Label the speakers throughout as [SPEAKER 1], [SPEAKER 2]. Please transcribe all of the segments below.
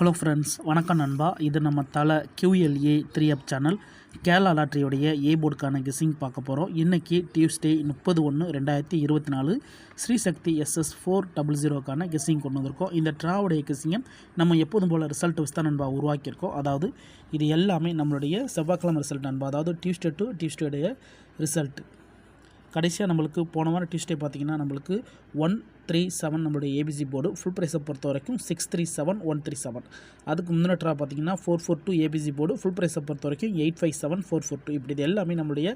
[SPEAKER 1] Hello friends, வணக்கம் நண்பா. இது நம்ம தலை QLA 3 சேனல் கேரளா லாட்ரியோடைய ஏ போர்டுக்கான கெஸ்ஸிங் பார்க்க போகிறோம். இன்றைக்கி டியூஸ்டே 30/1/2024 ஸ்ரீசக்தி SS 400க்கான கெஸ்ஸிங் கொண்டு வந்திருக்கோம். இந்த ட்ராவுடைய கெஸ்ஸிங்கை நம்ம எப்போதும் போல் ரிசல்ட் வச்சு தான் நண்பா உருவாக்கியிருக்கோம். அதாவது இது எல்லாமே நம்மளுடைய செவ்வாய்க்கிழமை ரிசல்ட் நண்பா. அதாவது டியூஸ்டே டு டியூஸ்டேடைய ரிசல்ட். கடைசியாக நம்மளுக்கு போன வாரம் டியூஸ்டே பார்த்திங்கன்னா நம்மளுக்கு 137 நம்மளுடைய ஏபிசி போர்டு ஃபுல் ப்ரைஸை பொறுத்த வரைக்கும் 637,137. அதுக்கு முந்தின ட்ரா பார்த்திங்கன்னா 442 ஏபிசி போர்டு ஃபுல் ப்ரைஸை பொறுத்த வரைக்கும் 857,442. இப்படி இது எல்லாமே நம்மளுடைய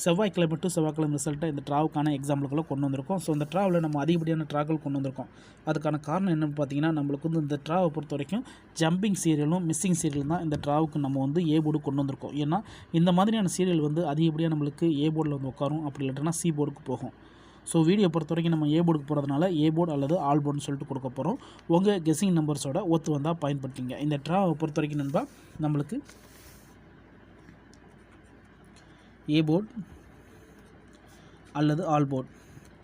[SPEAKER 1] செவ்வாய்க்கிழமை டு செவ்வாய்க்கிழமை ரிசல்ட்டை இந்த ட்ராவுக்கான எக்ஸாம்பிளுக்குள்ள கொண்டு வந்திருக்கோம். ஸோ இந்த ட்ராவில் நம்ம அதிகப்படியான ட்ராக்கள் கொண்டு வந்திருக்கோம். அதுக்கான காரணம் என்னென்னு பார்த்தீங்கன்னா, நம்மளுக்கு வந்து இந்த ட்ராவை பொறுத்த வரைக்கும் ஜம்பிங் சீரியலும் மிஸ்ஸிங் சீரியலும் தான் இந்த ட்ராவுக்கு நம்ம வந்து ஏ போர்டு கொண்டு வந்திருக்கோம். ஏன்னா இந்த மாதிரியான சீரியல் வந்து அதிகப்படியாக நம்மளுக்கு ஏ போர்டில் வந்து உட்காரும், அப்படி இல்லைன்னா சி போர்டுக்கு போகும். ஸோ வீடியோ பொறுத்த வரைக்கும் நம்ம ஏ போர்டுக்கு போகிறதுனால ஏ போர்டு அல்லது ஆல் போர்டுன்னு சொல்லிட்டு கொடுக்க போகிறோம். உங்கள் கெஸ்ஸிங் நம்பர்ஸோட ஒத்து வந்தால் பயன்படுத்திங்க. இந்த ட்ராவை பொறுத்த வரைக்கும் நண்பா நம்மளுக்கு ஏ போர்டு அல்லது ஆல் போர்டு.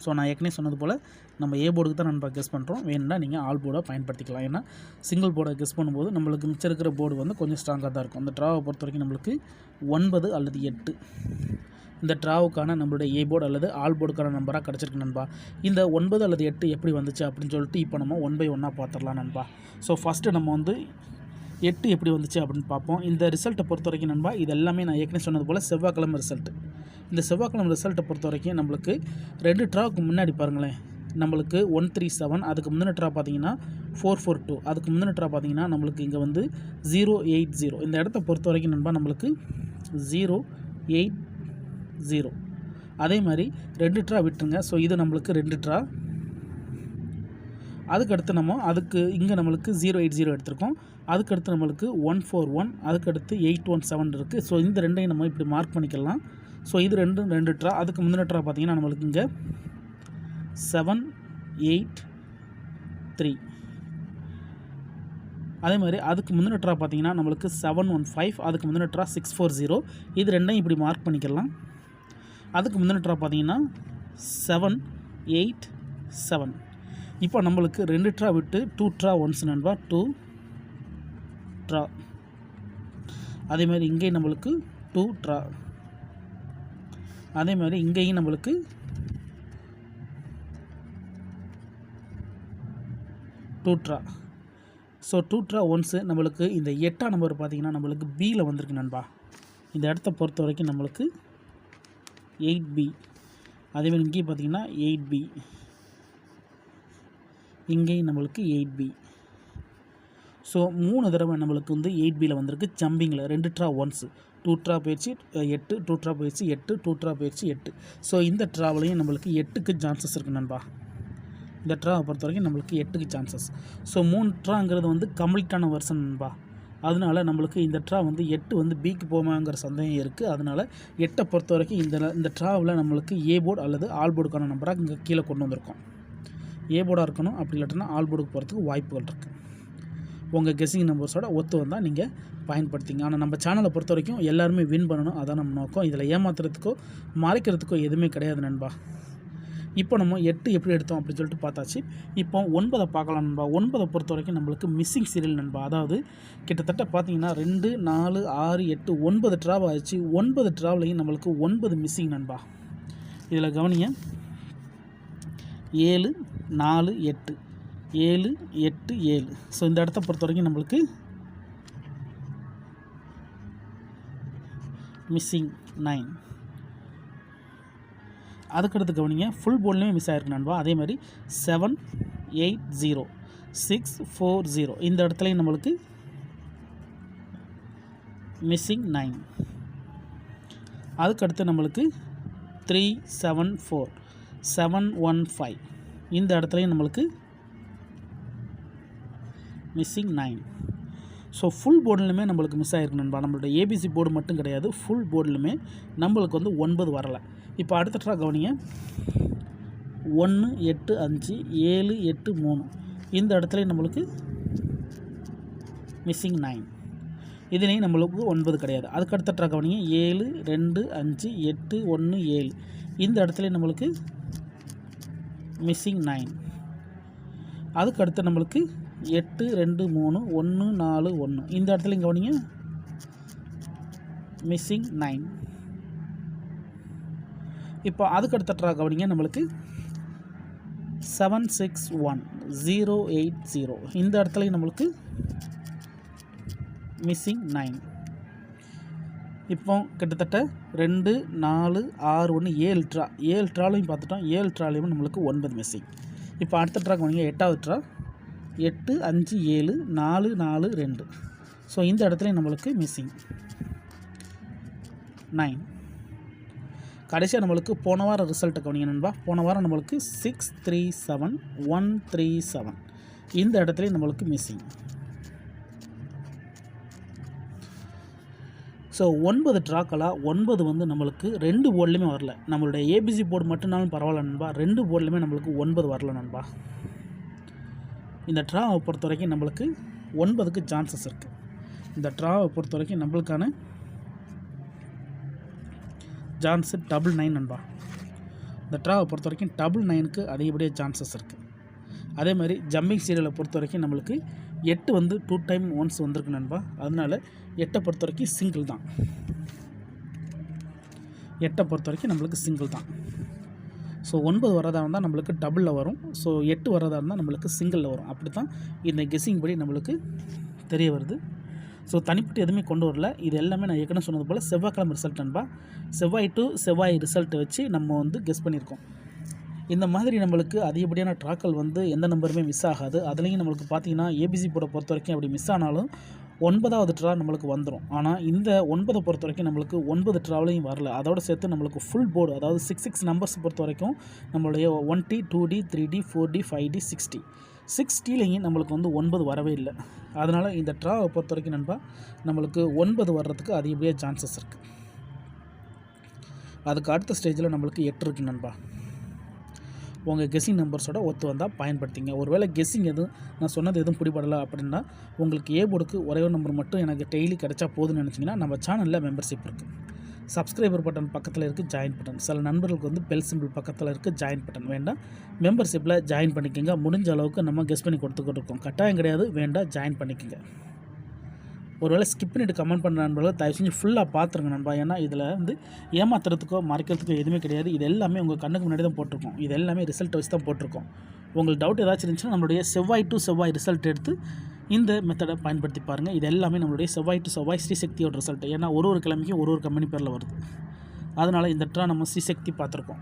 [SPEAKER 1] ஸோ நான் ஏற்கனவே சொன்னது போல் நம்ம ஏ போர்டுக்கு தான் நண்பா கெஸ் பண்ணுறோம். வேணும்னா நீங்கள் ஆல் போர்டை பயன்படுத்திக்கலாம். ஏன்னா சிங்கிள் போர்டை கெஸ் பண்ணும்போது நம்மளுக்கு மிச்சம் இருக்கிற போர்டு வந்து கொஞ்சம் ஸ்ட்ராங்காக தான் இருக்கும். அந்த ட்ராவை பொறுத்த வரைக்கும் நம்மளுக்கு 9 அல்லது 8 இந்த ட்ராவுக்கான நம்மளுடைய ஏ போர்டு அல்லது ஆல் போர்டுக்கான நம்பராக கிடச்சிருக்கு நண்பா. இந்த 9 அல்லது 8 எப்படி வந்துச்சு அப்படின்னு சொல்லிட்டு இப்போ நம்ம 1 by 1 பார்த்துடலாம் நண்பா. ஸோ ஃபஸ்ட்டு நம்ம வந்து 8 எப்படி வந்துச்சு அப்படின்னு பார்ப்போம். இந்த ரிசல்ட்டை பொறுத்த வரைக்கும் நண்பா இது எல்லாமே நான் ஏற்கனவே சொன்னது போல் செவ்வாய்க்கிழமை ரிசல்ட்டு. இந்த செவ்வாய்க்கிழமை ரிசல்ட்டை பொறுத்த வரைக்கும் நம்மளுக்கு 2 ட்ராவுக்கு முன்னாடி பாருங்களேன், நம்மளுக்கு 137, அதுக்கு முந்தின ட்ரா பார்த்தீங்கன்னா 442, அதுக்கு முந்தின ட்ரா பார்த்தீங்கன்னா நம்மளுக்கு இங்கே வந்து 080. இந்த இடத்த பொறுத்த வரைக்கும் நண்பா நம்மளுக்கு 080. அதே மாதிரி 2 ட்ரா விட்டுருங்க. ஸோ இது நம்மளுக்கு 2 ட்ரா. அதுக்கடுத்து நம்ம அதுக்கு இங்கே நம்மளுக்கு 080 எடுத்திருக்கோம். அதுக்கடுத்து நம்மளுக்கு 141, அதுக்கடுத்து 817 இருக்குது. ஸோ இந்த ரெண்டையும் நம்ம இப்படி மார்க் பண்ணிக்கலாம். ஸோ இது 2 ட்ரா. அதுக்கு முந்தின ட்ரா பார்த்திங்கன்னா நம்மளுக்கு இங்கே 783. அதே மாதிரி அதுக்கு முந்தின ட்ரா பார்த்திங்கன்னா நம்மளுக்கு 715, அதுக்கு முந்தின ட்ரா 640. இது ரெண்டையும் இப்படி மார்க் பண்ணிக்கலாம். அதுக்கு முந்தின ட்ரா பார்த்தீங்கன்னா 787. இப்போ நம்மளுக்கு 2 ட்ரா விட்டு 2 ட்ரா ஒன்ஸ் நண்பா, 2 ட்ரா. அதே மாதிரி இங்கேயும் நம்மளுக்கு 2 ட்ரா. அதே மாதிரி இங்கேயும் நம்மளுக்கு 2 ட்ரா. ஸோ 2 ட்ரா ஒன்ஸு நம்மளுக்கு இந்த 8ஆம் நம்பர் பார்த்திங்கன்னா நம்மளுக்கு பியில் வந்திருக்கு நண்பா. இந்த இடத்த பொறுத்த வரைக்கும் நம்மளுக்கு 8B. அதேமாதிரி இங்கேயும் பார்த்திங்கன்னா 8B, இங்கேயும் நம்மளுக்கு 8B. ஸோ 3 தடவை நம்மளுக்கு வந்து 8Bயில் வந்திருக்கு ஜம்பிங்கில். 2 ட்ரா ஒன்ஸு, 2 ட்ரா போயிடுச்சு 8, 2 ட்ரா போயிடுச்சு 8, 2 ட்ரா போயிடுச்சு 8. ஸோ இந்த ட்ராவிலையும் நம்மளுக்கு 8க்கு சான்சஸ் இருக்குது நண்பா. இந்த ட்ராவை பொறுத்த வரைக்கும் நம்மளுக்கு 8க்கு சான்சஸ். ஸோ 3 ட்ராங்கிறது வந்து கம்ப்ளீட்டான வெர்ஷன் நண்பா. அதனால் நம்மளுக்கு இந்த ட்ரா வந்து 8 வந்து பிக்கு போமாங்கிற சந்தேகம் இருக்குது. அதனால் 8 பொறுத்த வரைக்கும் இந்த ட்ராவில் நம்மளுக்கு ஏ போர்டு அல்லது ஆல் போர்டுக்கான நம்பராக இங்கே கீழே கொண்டு வந்திருக்கோம். ஏ போர்டாக இருக்கணும், அப்படி இல்லாட்டினா ஆல் போர்டுக்கு போகிறதுக்கு வாய்ப்புகள் இருக்குது. உங்கள் கெஸ்ஸிங் நம்பர்ஸோட ஒத்து வந்தால் நீங்கள் பயன்படுத்திங்க. ஆனால் நம்ம சேனலை பொறுத்த வரைக்கும் எல்லாருமே வின் பண்ணணும், அதான் நம்ம நோக்கம். இதில் ஏமாத்துறதுக்கோ மறைக்கிறதுக்கோ எதுவுமே கிடையாது நண்பா. இப்போ நம்ம 8 எப்படி எடுத்தோம் அப்படின்னு சொல்லிட்டு பார்த்தாச்சு. இப்போ 9 பார்க்கலாம் நண்பா. 9 பொறுத்த வரைக்கும் நம்மளுக்கு மிஸ்ஸிங் சீரியல் நண்பா. அதாவது கிட்டத்தட்ட பார்த்தீங்கன்னா 2, 4, 6, 8, 9 ட்ராவ் ஆச்சு. 9 ட்ராவ்லையும் நம்மளுக்கு 9 மிஸ்ஸிங் நண்பா. இதில் கவனிங்க, 7, 4, 8, 7, 8, 7. ஸோ இந்த இடத்த பொறுத்த வரைக்கும் நம்மளுக்கு மிஸ்ஸிங் 9. அதுக்கடுத்து கவனிங்க, ஃபுல் போர்ட்லேயுமே மிஸ் ஆகிருக்கு நண்பா. அதே மாதிரி 780, 640 இந்த இடத்துலையும் நம்மளுக்கு மிஸ்ஸிங் 9. அதுக்கடுத்து நம்மளுக்கு 374, 715 இந்த இடத்துலையும் நம்மளுக்கு மிஸ்ஸிங் 9. ஸோ ஃபுல் போர்டுலையுமே நம்மளுக்கு மிஸ் ஆகிருக்கு நண்பா. நம்மளோட ஏபிசி போர்டு மட்டும் கிடையாது, ஃபுல் போர்டுலையுமே நம்மளுக்கு வந்து 9 வரலை. இப்போ அடுத்த ட்ரா கவனிங்க, 185, 783 இந்த இடத்துலையும் நம்மளுக்கு மிஸ்ஸிங் 9. இதுலேயும் நம்மளுக்கு 9 கிடையாது. அதுக்கடுத்த ட்ரா கவனிங்க, 7, 2, 5, 8, 1, 7 இந்த இடத்துலையும் நம்மளுக்கு மிஸ்ஸிங் 9. அதுக்கடுத்து நம்மளுக்கு 8 2 3 1 4 1. இந்த இடத்துலையும் கவனிங்க மிஸ்ஸிங் 9. இப்போ அதுக்கு அடுத்த ட்ரா கவனிங்க நம்மளுக்கு 7 6 1 0 8 0. இந்த இடத்துலையும் நம்மளுக்கு மிஸ்ஸிங் 9. இப்போ கிட்டத்தட்ட 2 4 6 1 7 ட்ராலையும் பார்த்துட்டோம். 7 ட்ராலையும் நம்மளுக்கு 9 மிஸ்ஸிங். இப்போ அடுத்த ட்ரா கவனிங்க 8வது ட்ரா 8 5 7 4 4 2. ஸோ இந்த இடத்துலையும் நம்மளுக்கு மிஸ்ஸிங் 9. கடைசியாக நம்மளுக்கு போன வாரம் ரிசல்ட்டை கவனிங்க நண்பா. போன வாரம் நம்மளுக்கு 6 3 7 1 3 7. இந்த இடத்துலையும் நம்மளுக்கு மிஸ்ஸிங். ஸோ 9 ட்ராக்களாக 9 வந்து நம்மளுக்கு 2 போர்ட்லேயுமே வரல. நம்மளுடைய ஏபிசி போர்டு மட்டும்னாலும் பரவாயில்ல நண்பா, 2 போர்ட்லேயுமே நம்மளுக்கு 9 வரல நண்பா. இந்த ட்ராவை பொறுத்த வரைக்கும் நம்மளுக்கு 9க்கு சான்சஸ் இருக்குது. இந்த ட்ராவை பொறுத்த வரைக்கும் நம்மளுக்கான சான்ஸு 999 நண்பா. இந்த ட்ராவை பொறுத்த வரைக்கும் 999க்கு அதிகப்படியாக சான்சஸ் இருக்குது. அதே மாதிரி ஜம்பிங் சீரியலை பொறுத்த வரைக்கும் நம்மளுக்கு 8 வந்து 2 டைம் ஒன்ஸ் வந்திருக்கு நண்பா. அதனால் 8 பொறுத்த வரைக்கும் சிங்கிள் தான். 8 பொறுத்த வரைக்கும் நம்மளுக்கு சிங்கிள் தான். ஸோ 9 வரதாக இருந்தால் நம்மளுக்கு டபுளில் வரும். ஸோ 8 வரதாக இருந்தால் நம்மளுக்கு சிங்கிளில் வரும். அப்படி தான் இந்த கெஸ்ஸிங் படி நம்மளுக்கு தெரிய வருது. ஸோ தனிப்பட்டு எதுவுமே கொண்டு வரல. இது எல்லாமே நான் ஏற்கனவே சொன்னது போல் செவ்வாய்க்கிழமை ரிசல்ட் நண்பா. செவ்வாய் டு செவ்வாய் ரிசல்ட்டை வச்சு நம்ம வந்து கெஸ் பண்ணியிருக்கோம். இந்த மாதிரி நம்மளுக்கு அதிகப்படியான ட்ராக்கள் வந்து எந்த நம்பருமே மிஸ் ஆகாது. அதுலேயும் நம்மளுக்கு பார்த்தீங்கன்னா ஏபிசி போர்டை பொறுத்த வரைக்கும் அப்படி மிஸ் ஆனாலும் 9வது ட்ரா நம்மளுக்கு வந்துடும். ஆனால் இந்த 9 பொறுத்த வரைக்கும் நம்மளுக்கு 9 ட்ராவலையும் வரல. அதோடு சேர்த்து நம்மளுக்கு ஃபுல் போர்டு, அதாவது 6 நம்பர்ஸ் பொறுத்த வரைக்கும் நம்மளுடைய 1T 2D 3D 4D 5D 6D 6Dலையும் நம்மளுக்கு வந்து 9 வரவே இல்லை. அதனால் இந்த ட்ராவை பொறுத்த வரைக்கும் நண்பா நம்மளுக்கு 9 வர்றதுக்கு அதிகப்படியாக சான்சஸ் இருக்குது. அதுக்கு அடுத்த ஸ்டேஜில் நம்மளுக்கு 8 இருக்குது நண்பா. உங்கள் கெஸ்ஸிங் நம்பர்ஸோட ஒத்து வந்தால் பயன்படுத்திங்க. ஒருவேளை கெஸ்ஸிங் எதுவும் நான் சொன்னது எதுவும் பிடிபடலை அப்படின்னா உங்களுக்கு ஏ போர்டுக்கு ஒரே ஒரு நம்பர் மட்டும் எனக்கு டெய்லி கிடச்சா போதுன்னு நினச்சிங்கன்னா நம்ம சேனலில் மெம்பர்ஷிப் இருக்குது. சப்ஸ்கிரைபர் பட்டன் பக்கத்தில் இருக்குது ஜாயின் பட்டன். சில நண்பர்களுக்கு வந்து பெல் சிம்பிள் பக்கத்தில் இருக்குது ஜாயின் பட்டன். வேண்டாம், மெம்பர்ஷிப்பில் ஜாயின் பண்ணிக்கோங்க. முடிஞ்ச அளவுக்கு நம்ம கெஸ் பண்ணி கொடுத்துக்கிட்டு இருக்கோம். கட்டாயம் கிடையாது, வேண்டாம், ஜாயின் பண்ணிக்கோங்க. ஒருவேளை ஸ்கிப் பண்ணிவிட்டு கமெண்ட் பண்ணுற நண்பர்கள் தயவு செஞ்சு ஃபுல்லாக பார்த்துருங்க நண்பா. ஏன்னா இதில் வந்து ஏமாத்துறதுக்கோ மறைக்கிறதுக்கோ எதுவுமே கிடையாது. இது எல்லாமே உங்கள் கண்ணுக்கு முன்னாடி தான் போட்டிருக்கோம். இது எல்லாமே ரிசல்ட் வச்சு தான் போட்டிருக்கோம். உங்களுக்கு டவுட் ஏதாச்சும் இருந்துச்சுன்னா நம்மளுடைய செவ்வாய் டு செவ்வாய் ரிசல்ட் எடுத்து இந்த மெத்தடை பயன்படுத்தி பாருங்கள். இது எல்லாமே நம்மளுடைய செவ்வாய் டு செவ்வாய் ஸ்ரீசக்தியோட ரிசல்ட். ஏன்னா ஒரு கிழமைக்கும் ஒரு கம்பெனி பேரில் வருது. அதனால் இந்த ட்ரா நம்ம ஸ்ரீசக்தி பார்த்துருக்கோம்.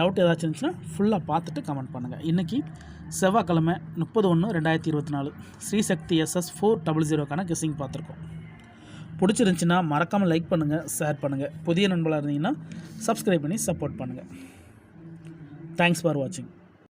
[SPEAKER 1] டவுட் ஏதாச்சும் இருந்துச்சுன்னா ஃபுல்லாக பார்த்துட்டு கமெண்ட் பண்ணுங்கள். இன்றைக்கி செவ்வாய்க்கிழமை 30/1/2024 ஸ்ரீசக்தி SS 400க்கான கெஸ்ஸிங் பார்த்துருக்கோம். பிடிச்சிருந்துச்சின்னா மறக்காமல் லைக் பண்ணுங்கள், ஷேர் பண்ணுங்கள். புதிய நண்பர்களாக இருந்தீங்கன்னா சப்ஸ்கிரைப் பண்ணி சப்போர்ட் பண்ணுங்கள். தேங்க்ஸ் ஃபார் வாட்சிங்.